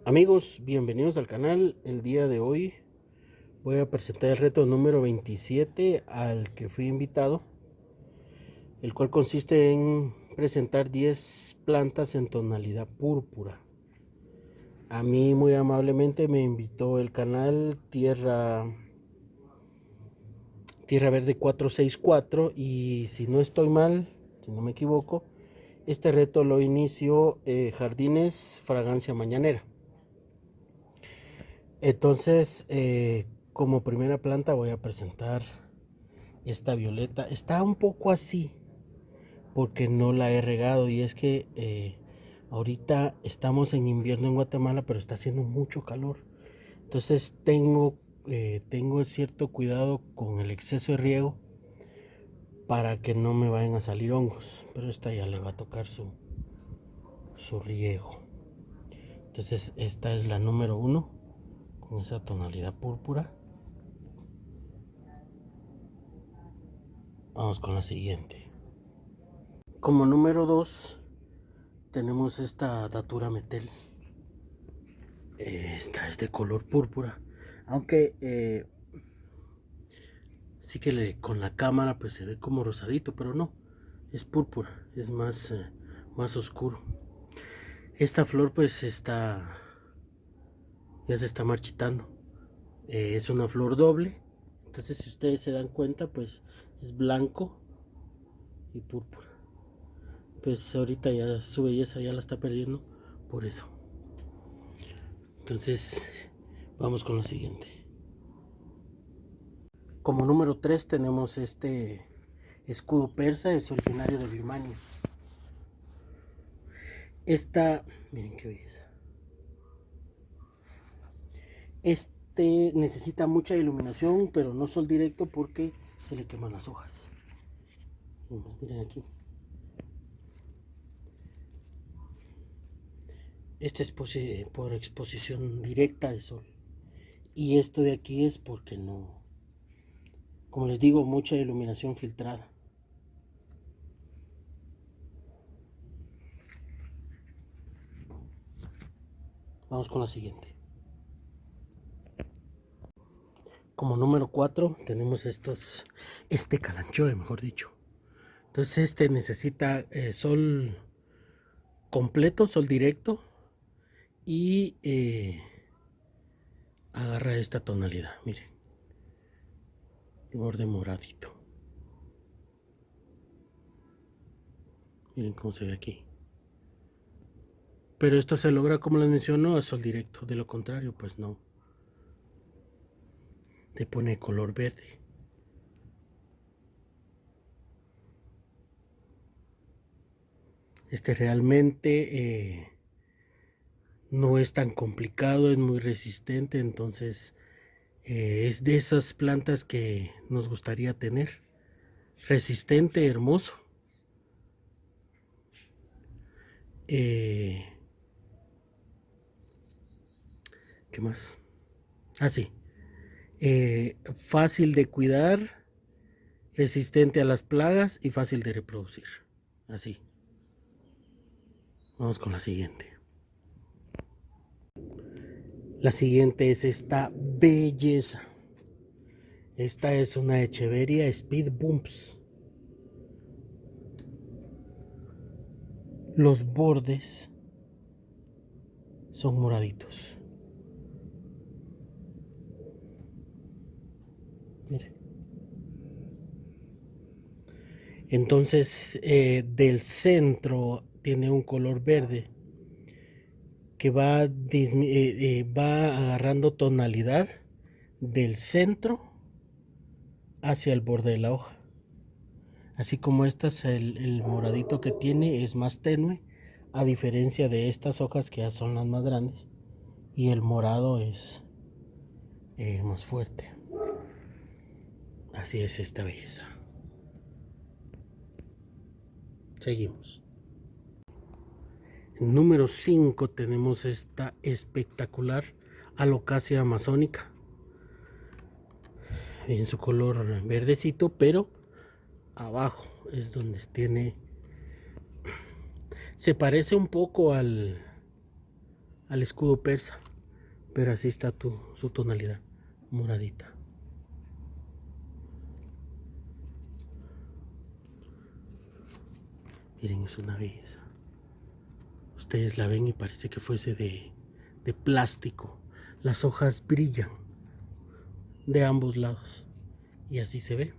Amigos, bienvenidos al canal. El día de hoy voy a presentar el reto número 27 al que fui invitado, el cual consiste en presentar 10 plantas en tonalidad púrpura. A mí muy amablemente me invitó el canal Tierra Verde 464 y si no estoy mal, si no me equivoco, este reto lo inició Jardines Fragancia Mañanera. Entonces, como primera planta voy a presentar esta violeta. Está un poco así porque no la he regado y es que ahorita estamos en invierno en Guatemala, pero está haciendo mucho calor. Entonces tengo cierto cuidado con el exceso de riego para que no me vayan a salir hongos. Pero esta ya le va a tocar su riego. Entonces esta es la número 1 con esa tonalidad púrpura. Vamos con la siguiente. Como número 2 tenemos esta Datura Metel. Esta es de color púrpura. Aunque sí que con la cámara pues se ve como rosadito, pero no. Es púrpura, es más oscuro. Esta flor pues ya se está marchitando. Es una flor doble. Entonces si ustedes se dan cuenta pues es blanco y púrpura. Pues ahorita ya su belleza ya la está perdiendo por eso. Entonces vamos con la siguiente. Como número 3 tenemos este escudo persa, es originario de Birmania. Esta, miren qué belleza. Este necesita mucha iluminación, pero no sol directo porque se le queman las hojas. Miren aquí. Este es por exposición directa de sol. Y esto de aquí es porque no, como les digo, mucha iluminación filtrada. Vamos con la siguiente. Como número 4 tenemos este calanchoe, mejor dicho. Entonces este necesita sol completo, sol directo y agarra esta tonalidad, miren, el borde moradito. Miren cómo se ve aquí. Pero esto se logra, como les menciono, a sol directo. De lo contrario, pues no. Te pone color verde. Este realmente no es tan complicado, es muy resistente, entonces es de esas plantas que nos gustaría tener. Resistente, hermoso. ¿Qué más? Ah, sí. Fácil de cuidar, resistente a las plagas y fácil de reproducir. Así. Vamos con la siguiente. La siguiente es esta belleza. Esta es una Echeveria Speed Bumps. Los bordes son moraditos. Miren. Entonces, del centro tiene un color verde que va agarrando tonalidad del centro hacia el borde de la hoja. Así como el moradito que tiene es más tenue, a diferencia de estas hojas que ya son las más grandes, y el morado es más fuerte. Así es esta belleza. Seguimos. En número 5 tenemos esta espectacular Alocasia amazónica. En su color verdecito, pero abajo es donde tiene. Se parece un poco al al escudo persa, pero así está su tonalidad moradita. Miren, es una belleza. Ustedes la ven y parece que fuese de plástico. Las hojas brillan de ambos lados y así se ve.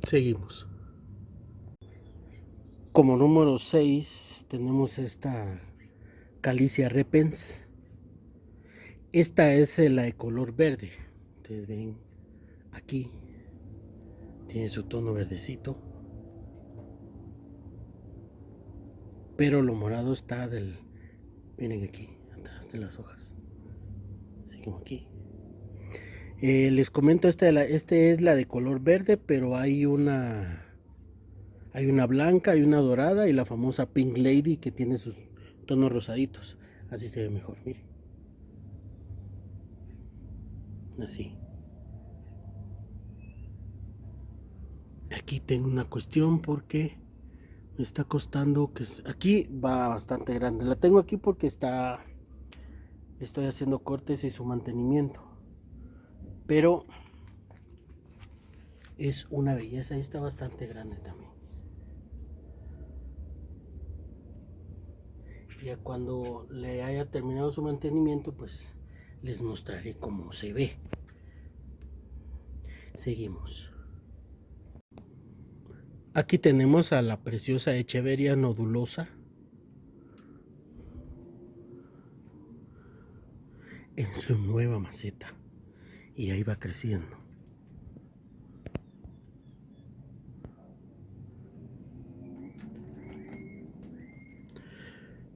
Seguimos. Como número 6 tenemos esta Calicia repens. Esta es la de color verde. Ustedes ven aquí, tiene su tono verdecito, pero lo morado está miren aquí, atrás de las hojas, así como aquí. Les comento, este es la de color verde, pero hay una blanca, hay una dorada y la famosa Pink Lady que tiene sus tonos rosaditos. Así se ve mejor, miren. Así. Aquí tengo una cuestión porque me está costando que aquí va bastante grande. La tengo aquí porque estoy haciendo cortes y su mantenimiento. Pero es una belleza y está bastante grande también. Ya cuando le haya terminado su mantenimiento, pues les mostraré cómo se ve. Seguimos. Aquí tenemos a la preciosa Echeveria nodulosa en su nueva maceta y ahí va creciendo.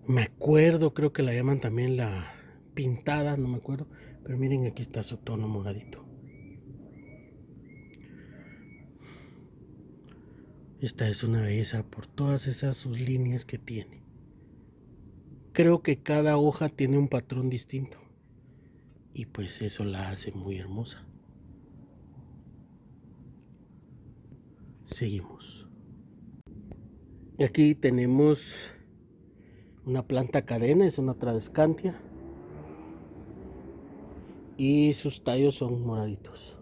Me acuerdo, creo que la llaman también la pintada, no me acuerdo, pero miren, aquí está su tono moradito. Esta es una belleza por todas esas sus líneas que tiene. Creo que cada hoja tiene un patrón distinto y pues eso la hace muy hermosa. Seguimos. Aquí tenemos una planta cadena, es una tradescantia y sus tallos son moraditos.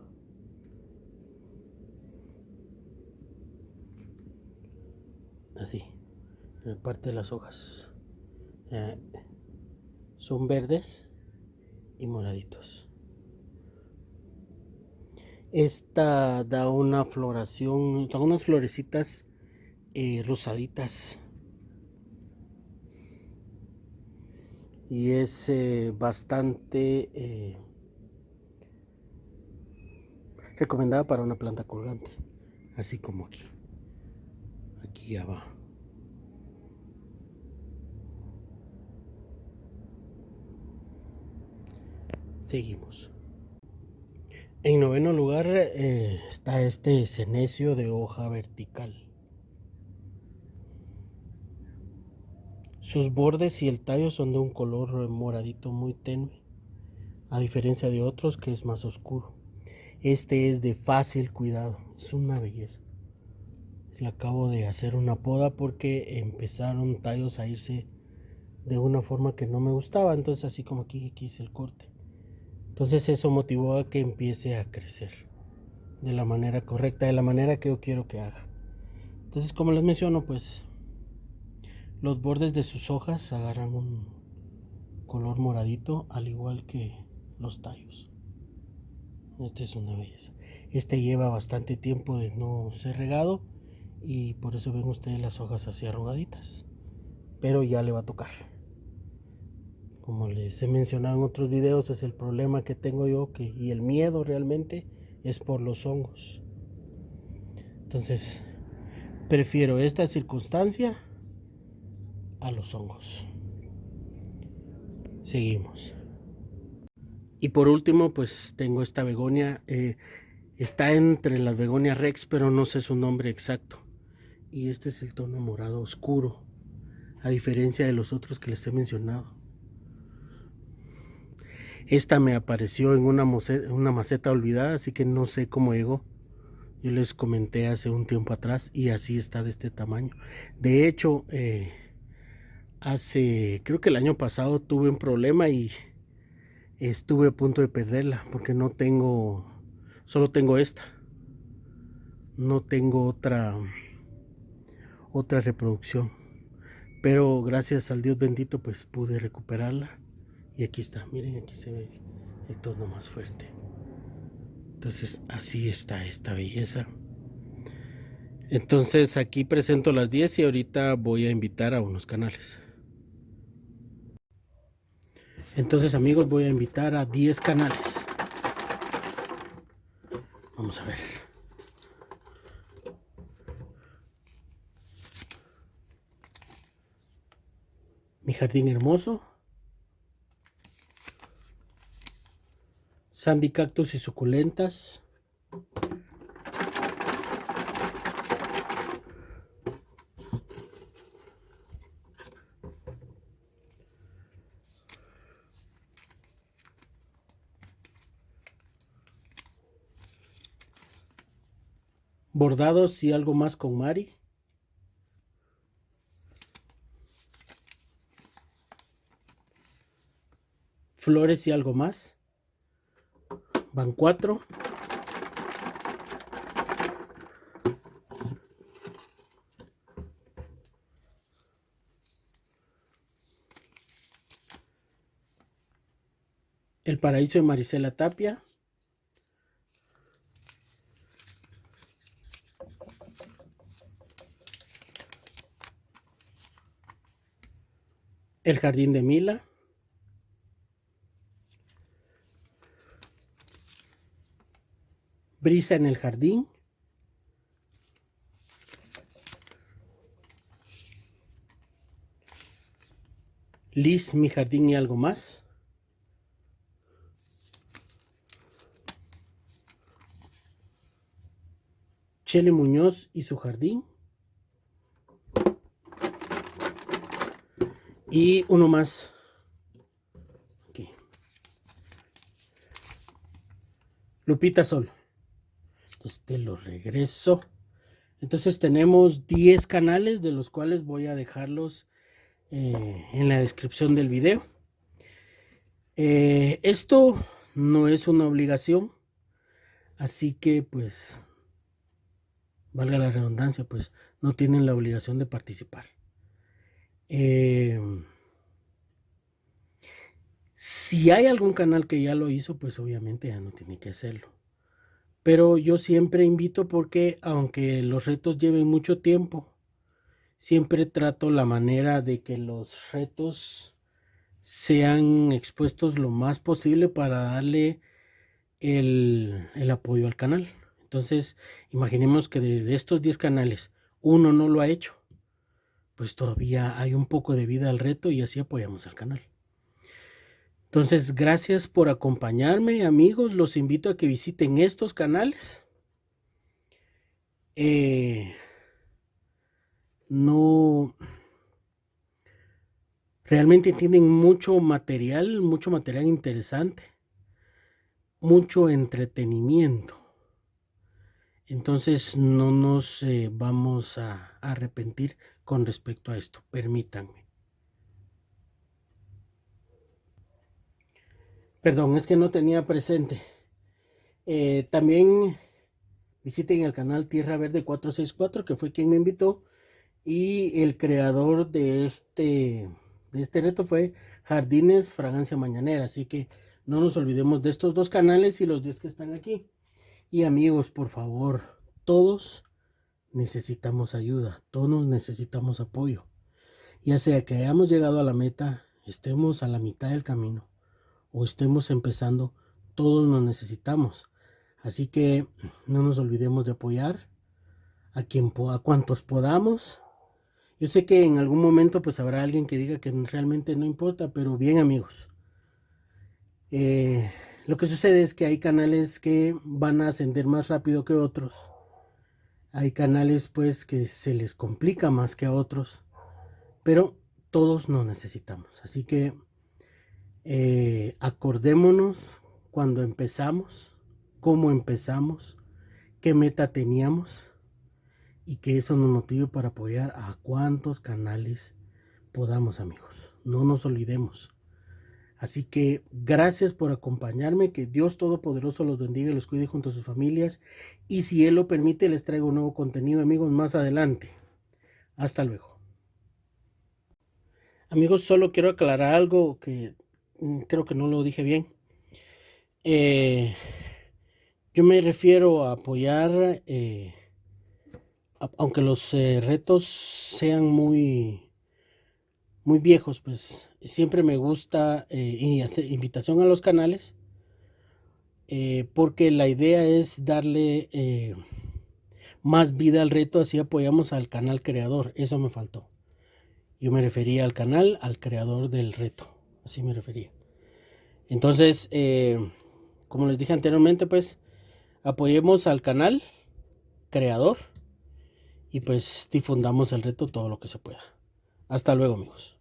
Así, en parte de las hojas son verdes y moraditos. Esta da una floración, da unas florecitas rosaditas y es bastante recomendada para una planta colgante, así como aquí ya va. Seguimos. En noveno lugar está este senecio de hoja vertical. Sus bordes y el tallo son de un color moradito muy tenue, a diferencia de otros que es más oscuro. Este es de fácil cuidado, es una belleza. Le acabo de hacer una poda porque empezaron tallos a irse de una forma que no me gustaba, entonces así como aquí hice el corte. Entonces eso motivó a que empiece a crecer de la manera correcta, de la manera que yo quiero que haga. Entonces, como les menciono, pues los bordes de sus hojas agarran un color moradito, al igual que los tallos. Este es una belleza. Este lleva bastante tiempo de no ser regado y por eso ven ustedes las hojas así arrugaditas, pero ya le va a tocar. Como les he mencionado en otros videos, es el problema que tengo yo y el miedo realmente es por los hongos. Entonces prefiero esta circunstancia a los hongos. Seguimos. Y por último, pues tengo esta begonia. Está entre las begonias rex, pero no sé su nombre exacto. Y este es el tono morado oscuro, a diferencia de los otros que les he mencionado. Esta me apareció en una maceta olvidada, así que no sé cómo llegó. Yo les comenté hace un tiempo atrás y así está de este tamaño. De hecho, creo que el año pasado tuve un problema y estuve a punto de perderla porque solo tengo esta. No tengo otra reproducción. Pero gracias al Dios bendito pues pude recuperarla. Y aquí está, miren, aquí se ve el tono más fuerte. Entonces así está esta belleza. Entonces aquí presento las 10 y ahorita voy a invitar a unos canales. Entonces amigos, voy a invitar a 10 canales. Vamos a ver. Mi jardín hermoso. Sandy Cactus y suculentas. Bordados y algo más con Mari. Flores y algo más. Van 4. El paraíso de Marisela Tapia. El jardín de Mila. Brisa en el jardín. Liz, mi jardín y algo más. Chele Muñoz y su jardín. Y uno más. Aquí. Lupita Sol. Entonces te lo regreso. Entonces tenemos 10 canales, de los cuales voy a dejarlos en la descripción del video. Esto no es una obligación, así que pues, valga la redundancia, pues no tienen la obligación de participar. Si hay algún canal que ya lo hizo, pues obviamente ya no tiene que hacerlo. Pero yo siempre invito porque aunque los retos lleven mucho tiempo, siempre trato la manera de que los retos sean expuestos lo más posible para darle el apoyo al canal. Entonces, imaginemos que de estos 10 canales, uno no lo ha hecho, pues todavía hay un poco de vida al reto y así apoyamos al canal. Entonces, gracias por acompañarme, amigos. Los invito a que visiten estos canales. No, realmente tienen mucho material interesante, mucho entretenimiento. Entonces no nos vamos a arrepentir con respecto a esto, permítanme. Perdón, es que no tenía presente. También visiten el canal Tierra Verde 464, que fue quien me invitó, y el creador de este reto fue Jardines Fragancia Mañanera, así que no nos olvidemos de estos dos canales y los 10 que están aquí. Y amigos, por favor, todos necesitamos ayuda, todos necesitamos apoyo. Ya sea que hayamos llegado a la meta, estemos a la mitad del camino o estemos empezando, todos nos necesitamos. Así que no nos olvidemos de apoyar a cuantos podamos. Yo sé que en algún momento pues habrá alguien que diga que realmente no importa, pero bien amigos, lo que sucede es que hay canales que van a ascender más rápido que otros. Hay canales pues que se les complica más que a otros, pero todos nos necesitamos. Así que acordémonos cuando empezamos, cómo empezamos, qué meta teníamos y que eso nos motive para apoyar a cuantos canales podamos, amigos. No nos olvidemos. Así que gracias por acompañarme, que Dios Todopoderoso los bendiga y los cuide junto a sus familias. Y si Él lo permite, les traigo un nuevo contenido, amigos, más adelante. Hasta luego. Amigos, solo quiero aclarar algo que creo que no lo dije bien. Yo me refiero a apoyar, aunque los retos sean muy viejos, pues siempre me gusta y hacer invitación a los canales, porque la idea es darle más vida al reto, así apoyamos al canal creador. Eso me faltó. Yo me refería al canal, al creador del reto, así me refería. Entonces, como les dije anteriormente, pues apoyemos al canal creador y pues difundamos el reto todo lo que se pueda. Hasta luego, amigos.